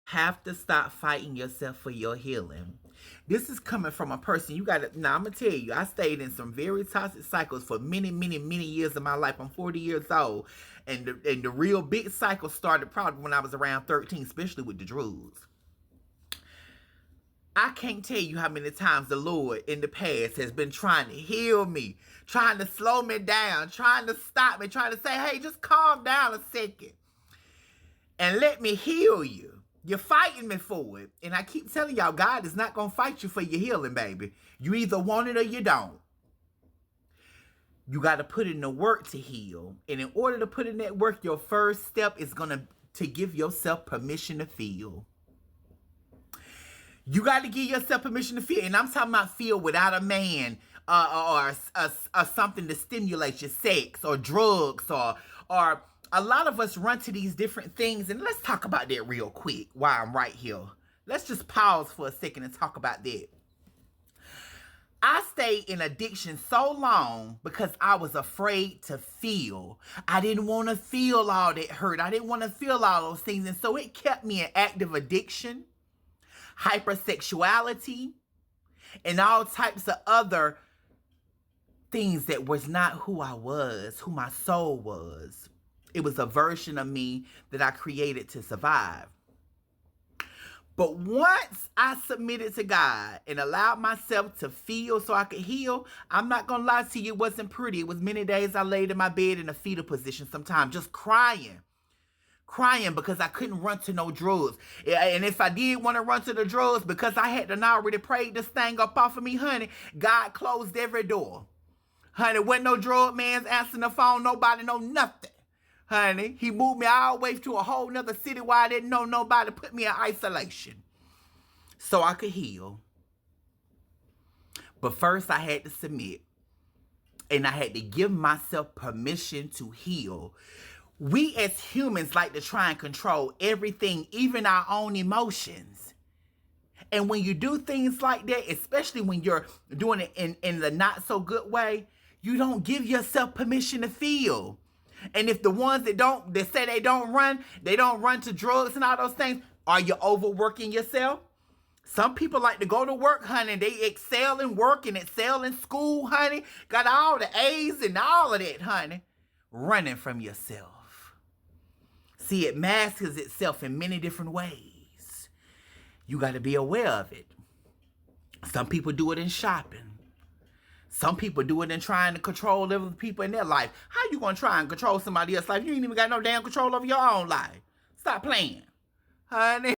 have to stop fighting yourself for your healing. This is coming from a person. You got to, now I'm going to tell you, I stayed in some very toxic cycles for many, many, many years of my life. I'm 40 years old. And the real big cycle started probably when I was around 13, especially with the drugs. I can't tell you how many times the Lord in the past has been trying to heal me, trying to slow me down, trying to stop me, trying to say, hey, just calm down a second and let me heal you. You're fighting me for it. And I keep telling y'all, God is not going to fight you for your healing, baby. You either want it or you don't. You got to put in the work to heal. And in order to put in that work, your first step is going to give yourself permission to feel. You got to give yourself permission to feel. And I'm talking about feel without a man or something to stimulate your sex or drugs or a lot of us run to these different things. And let's talk about that real quick while I'm right here. Let's just pause for a second and talk about that. I stayed in addiction so long because I was afraid to feel. I didn't want to feel all that hurt. I didn't want to feel all those things. And so it kept me in active addiction, hypersexuality, and all types of other things that was not who I was, who my soul was. It was a version of me that I created to survive. But once I submitted to God and allowed myself to feel so I could heal, I'm not going to lie to you, it wasn't pretty. It was many days I laid in my bed in a fetal position sometimes, just crying because I couldn't run to no drugs. And if I did want to run to the drugs, because I had done already prayed this thing up off of me, honey, God closed every door. Honey, wasn't no drug man's answering the phone, nobody know nothing. Honey, he moved me all the way to a whole nother city where I didn't know nobody, put me in isolation so I could heal. But first I had to submit, and I had to give myself permission to heal. We as humans like to try and control everything, even our own emotions. And when you do things like that, especially when you're doing it in the not so good way, you don't give yourself permission to feel. And if the ones that say they don't run to drugs and all those things, are you overworking yourself? Some people like to go to work, honey. They excel in work and excel in school, honey. Got all the A's and all of that, honey. Running from yourself. See, it masks itself in many different ways. You got to be aware of it. Some people do it in shopping. Some people do it in trying to control other people in their life. How you going to try and control somebody else's life? You ain't even got no damn control over your own life. Stop playing, honey.